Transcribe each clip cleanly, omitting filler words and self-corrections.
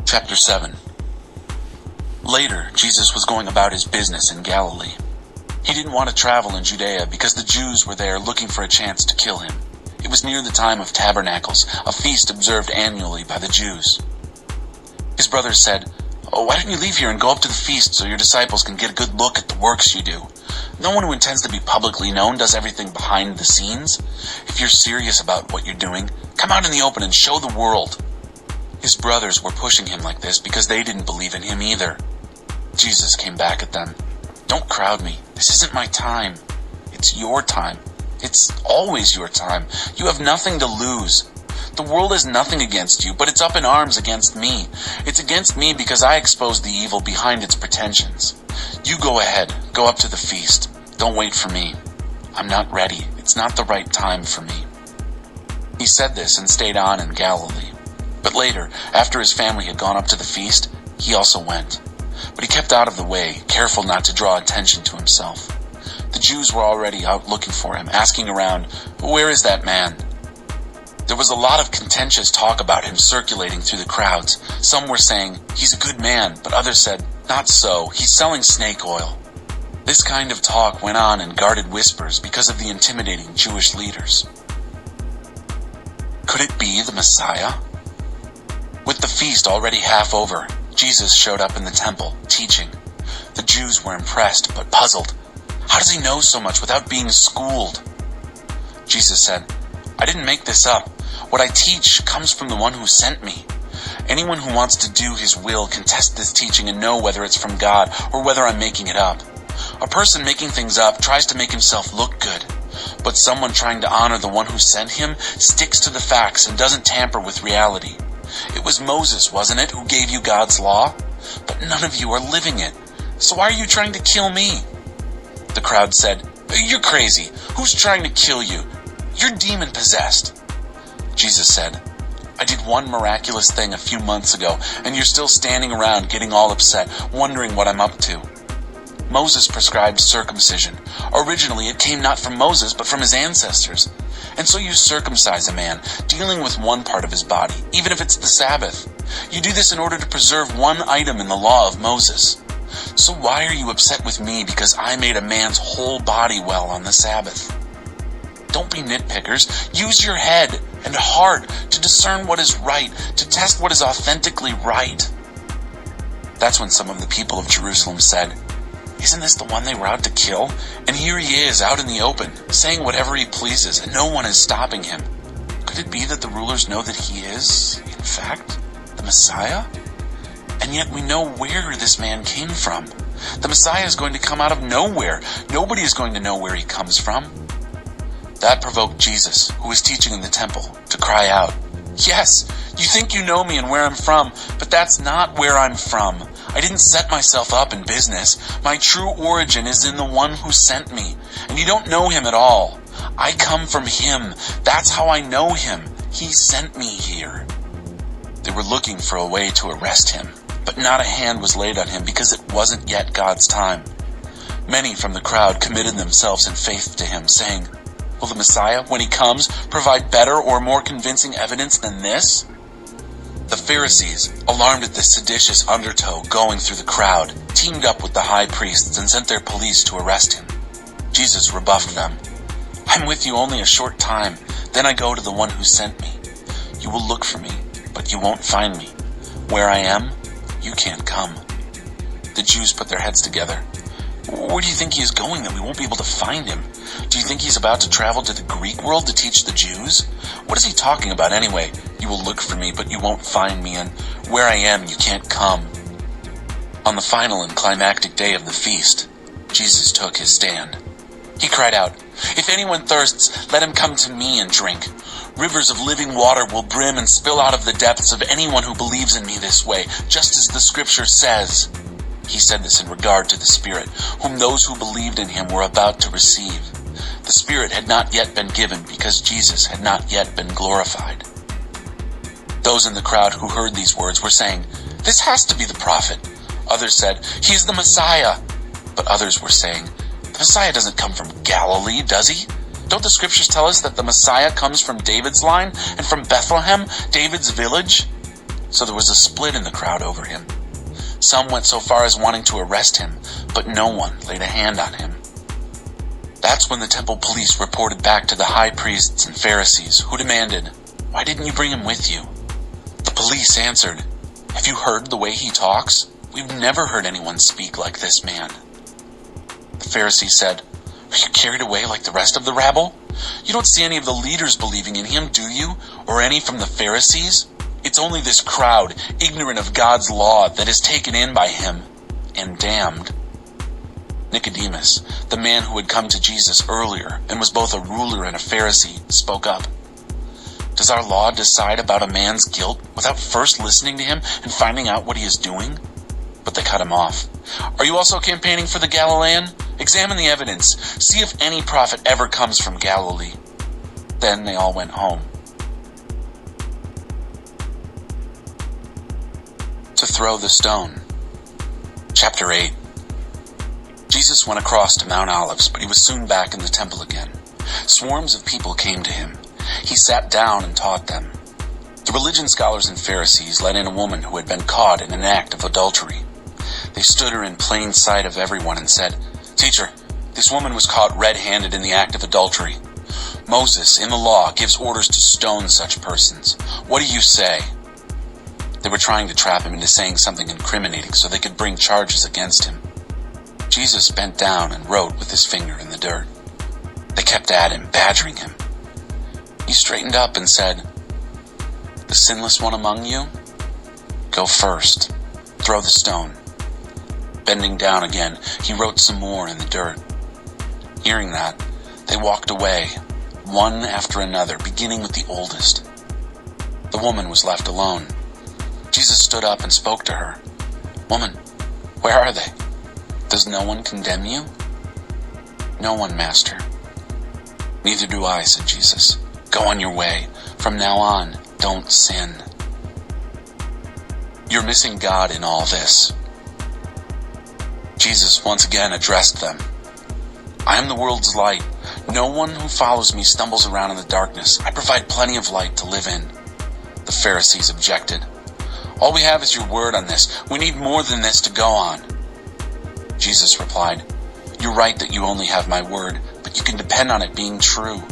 Chapter 7. Later, Jesus was going about his business in Galilee. He didn't want to travel in Judea because the Jews were there looking for a chance to kill him. It was near the time of Tabernacles, a feast observed annually by the Jews. His brothers said, "Oh, why don't you leave here and go up to the feast so your disciples can get a good look at the works you do? No one who intends to be publicly known does everything behind the scenes. If you're serious about what you're doing, come out in the open and show the world." His brothers were pushing him like this because they didn't believe in him either. Jesus came back at them. "Don't crowd me. This isn't my time. It's your time. It's always your time. You have nothing to lose. The world has nothing against you, but it's up in arms against me. It's against me because I exposed the evil behind its pretensions. You go ahead. Go up to the feast. Don't wait for me. I'm not ready. It's not the right time for me." He said this and stayed on in Galilee. But later, after his family had gone up to the feast, he also went. But he kept out of the way, careful not to draw attention to himself. The Jews were already out looking for him, asking around, "Where is that man?" There was a lot of contentious talk about him circulating through the crowds. Some were saying, "He's a good man," but others said, "Not so, he's selling snake oil." This kind of talk went on in guarded whispers because of the intimidating Jewish leaders. Could it be the Messiah? With the feast already half over, Jesus showed up in the temple, teaching. The Jews were impressed, but puzzled. How does he know so much without being schooled? Jesus said, "I didn't make this up. What I teach comes from the one who sent me. Anyone who wants to do his will can test this teaching and know whether it's from God or whether I'm making it up. A person making things up tries to make himself look good, but someone trying to honor the one who sent him sticks to the facts and doesn't tamper with reality. It was Moses, wasn't it, who gave you God's law? But none of you are living it. So why are you trying to kill me?" The crowd said, "You're crazy. Who's trying to kill you? You're demon-possessed." Jesus said, "I did one miraculous thing a few months ago, and you're still standing around getting all upset, wondering what I'm up to. Moses prescribed circumcision. Originally, it came not from Moses, but from his ancestors. And so you circumcise a man, dealing with one part of his body, even if it's the Sabbath. You do this in order to preserve one item in the law of Moses. So why are you upset with me because I made a man's whole body well on the Sabbath? Don't be nitpickers. Use your head and heart to discern what is right, to test what is authentically right." That's when some of the people of Jerusalem said, "Isn't this the one they were out to kill? And here he is out in the open, saying whatever he pleases, and no one is stopping him. Could it be that the rulers know that he is, in fact, the Messiah? And yet we know where this man came from. The Messiah is going to come out of nowhere. Nobody is going to know where he comes from." That provoked Jesus, who was teaching in the temple, to cry out, "Yes, you think you know me and where I'm from, but that's not where I'm from. I didn't set myself up in business. My true origin is in the one who sent me, and you don't know him at all. I come from him. That's how I know him. He sent me here." They were looking for a way to arrest him, but not a hand was laid on him because it wasn't yet God's time. Many from the crowd committed themselves in faith to him, saying, "Will the Messiah, when he comes, provide better or more convincing evidence than this?" The Pharisees, alarmed at this seditious undertow going through the crowd, teamed up with the high priests and sent their police to arrest him. Jesus rebuffed them. "I'm with you only a short time, then I go to the one who sent me. You will look for me, but you won't find me. Where I am, you can't come." The Jews put their heads together. "Where do you think he is going that we won't be able to find him? Do you think he's about to travel to the Greek world to teach the Jews? What is he talking about anyway? You will look for me, but you won't find me, and where I am, you can't come." On the final and climactic day of the feast, Jesus took his stand. He cried out, "If anyone thirsts, let him come to me and drink. Rivers of living water will brim and spill out of the depths of anyone who believes in me this way, just as the scripture says." He said this in regard to the Spirit, whom those who believed in him were about to receive. The Spirit had not yet been given because Jesus had not yet been glorified. Those in the crowd who heard these words were saying, "This has to be the prophet." Others said, "He is the Messiah." But others were saying, "The Messiah doesn't come from Galilee, does he? Don't the scriptures tell us that the Messiah comes from David's line and from Bethlehem, David's village?" so there was a split in the crowd over him. Some went so far as wanting to arrest him, but no one laid a hand on him. That's when the temple police reported back to the high priests and Pharisees, who demanded, "Why didn't you bring him with you?" The police answered, "Have you heard the way he talks? We've never heard anyone speak like this man." The Pharisees said, "Are you carried away like the rest of the rabble? You don't see any of the leaders believing in him, do you? Or any from the Pharisees? It's only this crowd, ignorant of God's law, that is taken in by him and damned." Nicodemus, the man who had come to Jesus earlier and was both a ruler and a Pharisee, spoke up. "Does our law decide about a man's guilt without first listening to him and finding out what he is doing?" But they cut him off. "Are you also campaigning for the Galilean? Examine the evidence. See if any prophet ever comes from Galilee." Then they all went home. To throw the stone. Chapter 8. Jesus went across to Mount Olives, but he was soon back in the temple again. Swarms of people came to him. He sat down and taught them. The religion scholars and Pharisees let in a woman who had been caught in an act of adultery. They stood her in plain sight of everyone and said, "Teacher, this woman was caught red-handed in the act of adultery. Moses, in the law, gives orders to stone such persons. What do you say?" They were trying to trap him into saying something incriminating so they could bring charges against him. Jesus bent down and wrote with his finger in the dirt. They kept at him, badgering him. He straightened up and said, "The sinless one among you? Go first. Throw the stone." Bending down again, he wrote some more in the dirt. Hearing that, they walked away, one after another, beginning with the oldest. The woman was left alone. Jesus stood up and spoke to her. "Woman, where are they? Does no one condemn you?" "No one, Master." "Neither do I," said Jesus. "Go on your way. From now on, don't sin." You're missing God in all this. Jesus once again addressed them. "I am the world's light. No one who follows me stumbles around in the darkness. I provide plenty of light to live in." The Pharisees objected. "All we have is your word on this. We need more than this to go on." Jesus replied, "You're right that you only have my word, but you can depend on it being true.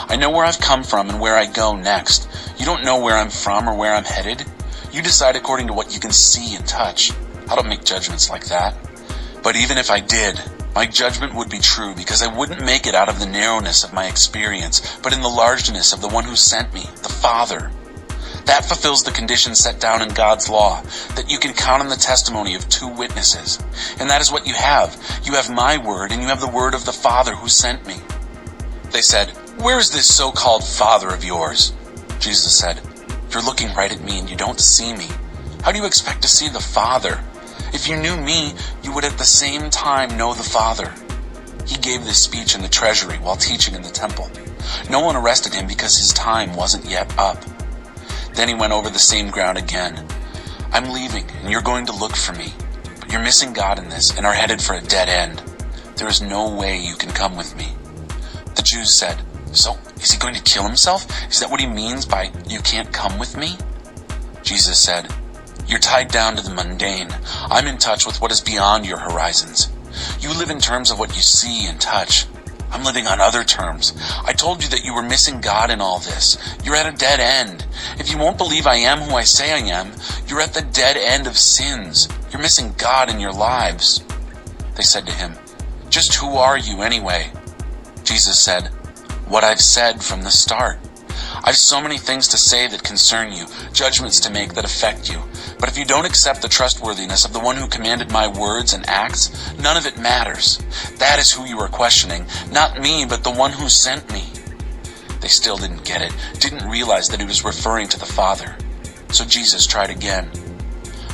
I know where I've come from and where I go next. You don't know where I'm from or where I'm headed. You decide according to what you can see and touch. I don't make judgments like that. But even if I did, my judgment would be true because I wouldn't make it out of the narrowness of my experience, but in the largeness of the one who sent me, the Father. That fulfills the conditions set down in God's law, that you can count on the testimony of 2 witnesses. And that is what you have. You have my word, and you have the word of the Father who sent me." They said, "Where is this so-called Father of yours?" Jesus said, "You're looking right at me and you don't see me. How do you expect to see the Father? If you knew me, you would at the same time know the Father." He gave this speech in the treasury while teaching in the temple. No one arrested him because his time wasn't yet up. Then he went over the same ground again. "I'm leaving, and you're going to look for me. But you're missing God in this and are headed for a dead end. There is no way you can come with me." The Jews said, "So, is he going to kill himself? Is that what he means by, 'You can't come with me'?" Jesus said, "You're tied down to the mundane. I'm in touch with what is beyond your horizons. You live in terms of what you see and touch. I'm living on other terms. I told you that you were missing God in all this. You're at a dead end. If you won't believe I am who I say I am, you're at the dead end of sins. You're missing God in your lives." They said to him, "Just who are you anyway?" Jesus said, "What I've said from the start. I've so many things to say that concern you, judgments to make that affect you. But if you don't accept the trustworthiness of the one who commanded my words and acts, none of it matters. That is who you are questioning, not me, but the one who sent me." They still didn't get it, didn't realize that he was referring to the Father. So Jesus tried again.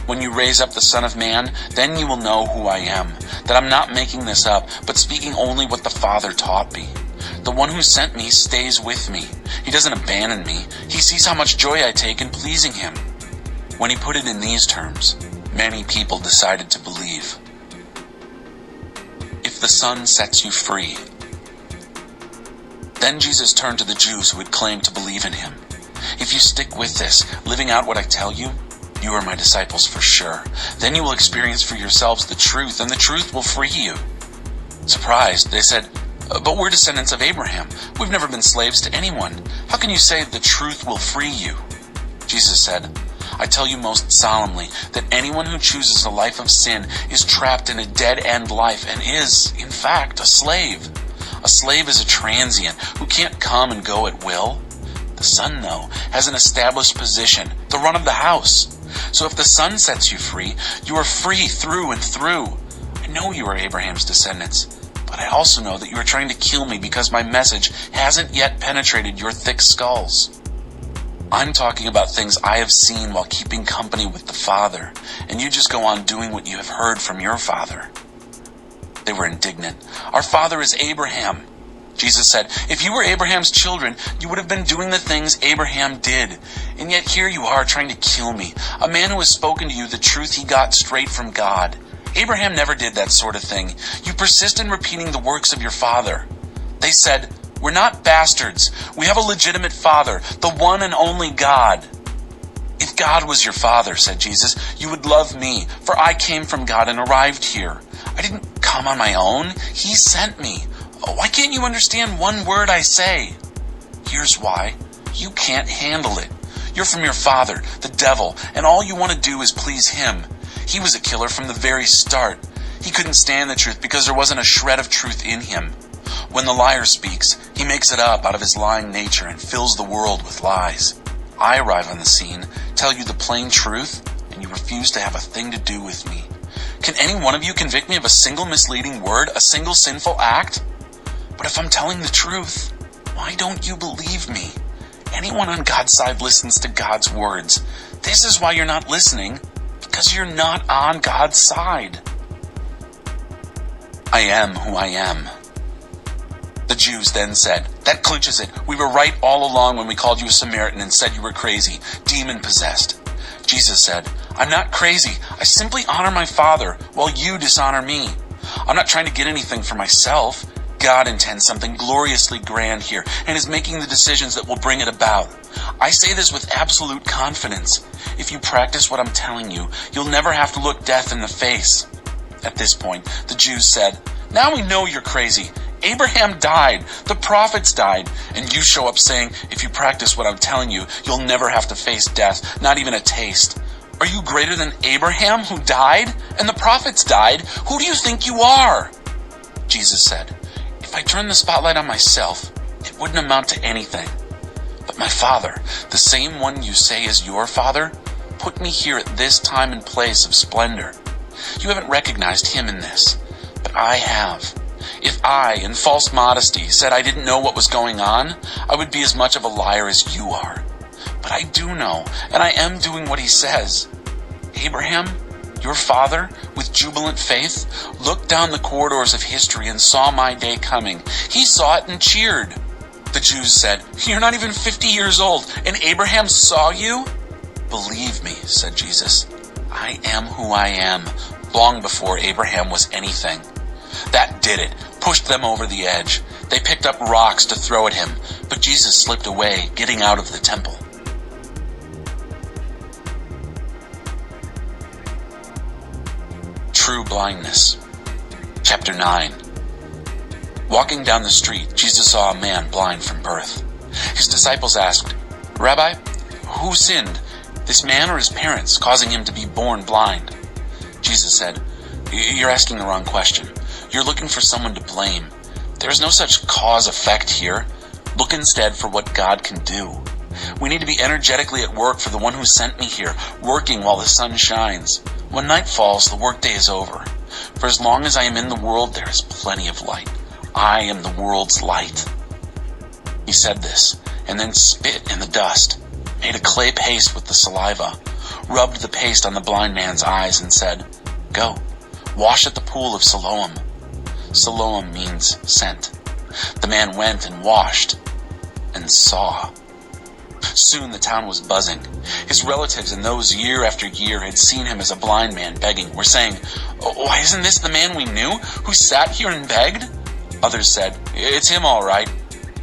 "When you raise up the Son of Man, then you will know who I am, that I'm not making this up, but speaking only what the Father taught me. The one who sent me stays with me. He doesn't abandon me. He sees how much joy I take in pleasing him." When he put it in these terms, many people decided to believe. If the Son sets you free. Then Jesus turned to the Jews who had claimed to believe in him. "If you stick with this, living out what I tell you, You are my disciples for sure. Then you will experience for yourselves the truth, and the truth will free you." Surprised, they said, "But we're descendants of Abraham. We've never been slaves to anyone. How can you say the truth will free you?" Jesus said, "I tell you most solemnly that anyone who chooses a life of sin is trapped in a dead-end life and is, in fact, a slave. A slave is a transient who can't come and go at will. The Son, though, has an established position, the run of the house. So if the Son sets you free, you are free through and through. I know you are Abraham's descendants, but I also know that you are trying to kill me because my message hasn't yet penetrated your thick skulls. I'm talking about things I have seen while keeping company with the Father, and you just go on doing what you have heard from your father." They were indignant. "Our father is Abraham." Jesus said, "If you were Abraham's children, you would have been doing the things Abraham did. And yet here you are trying to kill me, a man who has spoken to you the truth he got straight from God. Abraham never did that sort of thing. You persist in repeating the works of your father." They said, "We're not bastards. We have a legitimate father, the one and only God." "If God was your father," said Jesus, "you would love me, for I came from God and arrived here. I didn't come on my own. He sent me. Why can't you understand one word I say? Here's why. You can't handle it. You're from your father, the devil, and all you want to do is please him. He was a killer from the very start. He couldn't stand the truth because there wasn't a shred of truth in him. When the liar speaks, he makes it up out of his lying nature and fills the world with lies. I arrive on the scene, tell you the plain truth, and you refuse to have a thing to do with me. Can any one of you convict me of a single misleading word, a single sinful act? But if I'm telling the truth, why don't you believe me? Anyone on God's side listens to God's words. This is why you're not listening, because you're not on God's side. I am who I am. The Jews then said, "That clinches it. We were right all along when we called you a Samaritan and said you were crazy, demon-possessed." Jesus said, "I'm not crazy. I simply honor my Father, while you dishonor me. I'm not trying to get anything for myself. God intends something gloriously grand here, and is making the decisions that will bring it about. I say this with absolute confidence. If you practice what I'm telling you, you'll never have to look death in the face." At this point, the Jews said, "Now we know you're crazy. Abraham died, the prophets died, and you show up saying, if you practice what I'm telling you, you'll never have to face death, not even a taste. Are you greater than Abraham, who died? And the prophets died? Who do you think you are?" Jesus said, "If I turn the spotlight on myself, it wouldn't amount to anything. But my Father, the same one you say is your Father, put me here at this time and place of splendor. You haven't recognized him in this, but I have. If I, in false modesty, said I didn't know what was going on, I would be as much of a liar as you are. But I do know, and I am doing what he says. Abraham, your father, with jubilant faith, looked down the corridors of history and saw my day coming. He saw it and cheered." The Jews said, "You're not even 50 years old, and Abraham saw you?" "Believe me," said Jesus, "I am who I am, long before Abraham was anything." That did it, pushed them over the edge. They picked up rocks to throw at him, but Jesus slipped away, getting out of the temple. True blindness. Chapter 9. Walking down the street, Jesus saw a man blind from birth. His disciples asked, "Rabbi, who sinned, this man or his parents, causing him to be born blind?" Jesus said, "You're asking the wrong question. You're looking for someone to blame. There is no such cause-effect here. Look instead for what God can do. We need to be energetically at work for the one who sent me here, working while the sun shines. When night falls, the workday is over. For as long as I am in the world, there is plenty of light. I am the world's light." He said this, and then spit in the dust, made a clay paste with the saliva, rubbed the paste on the blind man's eyes, and said, "Go, wash at the pool of Siloam." Siloam means sent. The man went and washed and saw. Soon the town was buzzing. His relatives and those year after year had seen him as a blind man begging were saying, "Why, isn't this the man we knew, who sat here and begged?" Others said, "It's him all right."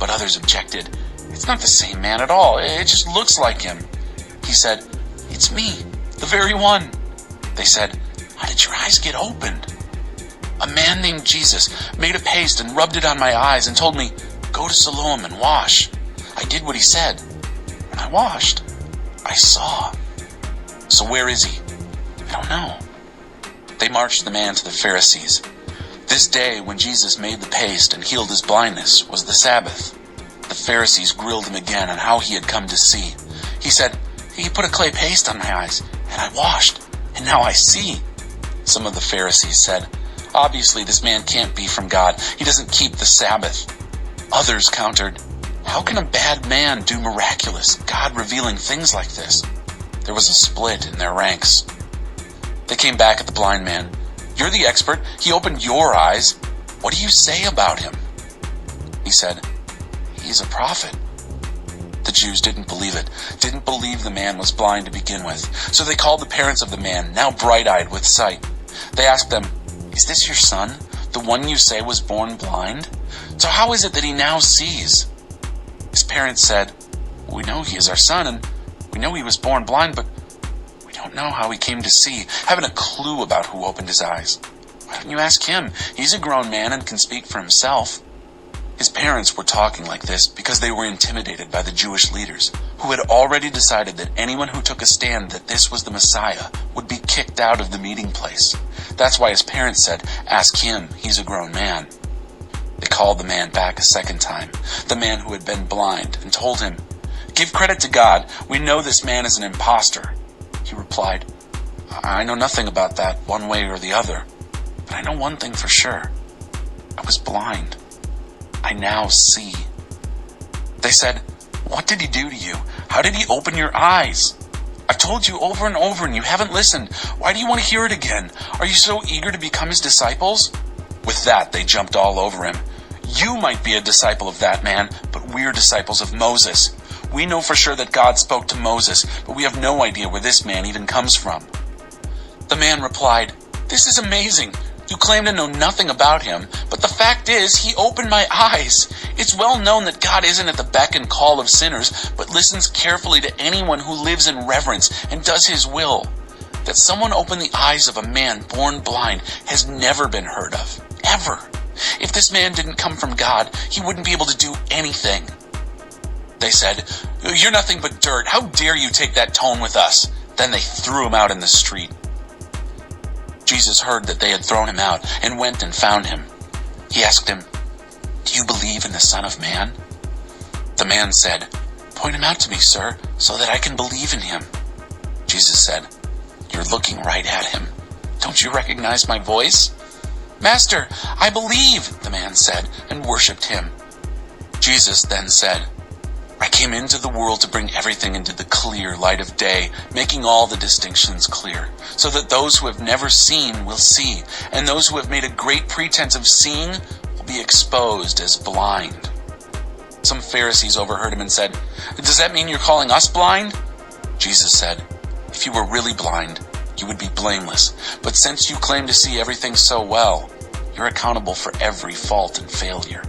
But others objected, "It's not the same man at all. It just looks like him." He said, "It's me. The very one. They said, "How did your eyes get opened?" "A man named Jesus made a paste and rubbed it on my eyes and told me, 'Go to Siloam and wash.' I did what he said. When I washed, I saw." "So where is he?" "I don't know." They marched the man to the Pharisees. This day, when Jesus made the paste and healed his blindness, was the Sabbath. The Pharisees grilled him again on how he had come to see. He said, "He put a clay paste on my eyes, and I washed, and now I see." Some of the Pharisees said, "Obviously this man can't be from God. He doesn't keep the Sabbath." Others countered, "How can a bad man do miraculous, God-revealing things like this?" There was a split in their ranks. They came back at the blind man. "You're the expert. He opened your eyes. What do you say about him?" He said, "He's a prophet." The Jews didn't believe it, didn't believe the man was blind to begin with. So they called the parents of the man, now bright-eyed with sight. They asked them, "Is this your son, the one you say was born blind? So how is it that he now sees?" His parents said, "We know he is our son, and we know he was born blind, but we don't know how he came to see, haven't a clue about who opened his eyes. Why don't you ask him? He's a grown man and can speak for himself." His parents were talking like this because they were intimidated by the Jewish leaders, who had already decided that anyone who took a stand that this was the Messiah would be kicked out of the meeting place. That's why his parents said, "Ask him, he's a grown man." They called the man back a second time, the man who had been blind, and told him, "Give credit to God. We know this man is an imposter." He replied, "I know nothing about that one way or the other, but I know one thing for sure. I was blind. I now see." They said, "What did he do to you? How did he open your eyes? I've told you over and over and you haven't listened. Why do you want to hear it again? Are you so eager to become his disciples?" With that, they jumped all over him. "You might be a disciple of that man, but we're disciples of Moses. We know for sure that God spoke to Moses, but we have no idea where this man even comes from." The man replied, "This is amazing. You claim to know nothing about him, but the fact is, he opened my eyes. It's well known that God isn't at the beck and call of sinners, but listens carefully to anyone who lives in reverence and does his will. That someone opened the eyes of a man born blind has never been heard of, ever. If this man didn't come from God, he wouldn't be able to do anything." They said, "You're nothing but dirt. How dare you take that tone with us?" Then they threw him out in the street. Jesus heard that they had thrown him out and went and found him. He asked him, "Do you believe in the Son of Man?" The man said, "Point him out to me, sir, so that I can believe in him." Jesus said, "You're looking right at him. Don't you recognize my voice?" "Master, I believe," the man said, and worshipped him. Jesus then said, "I came into the world to bring everything into the clear light of day, making all the distinctions clear, so that those who have never seen will see, and those who have made a great pretense of seeing will be exposed as blind." Some Pharisees overheard him and said, "Does that mean you're calling us blind?" Jesus said, "If you were really blind, you would be blameless, but since you claim to see everything so well, you're accountable for every fault and failure.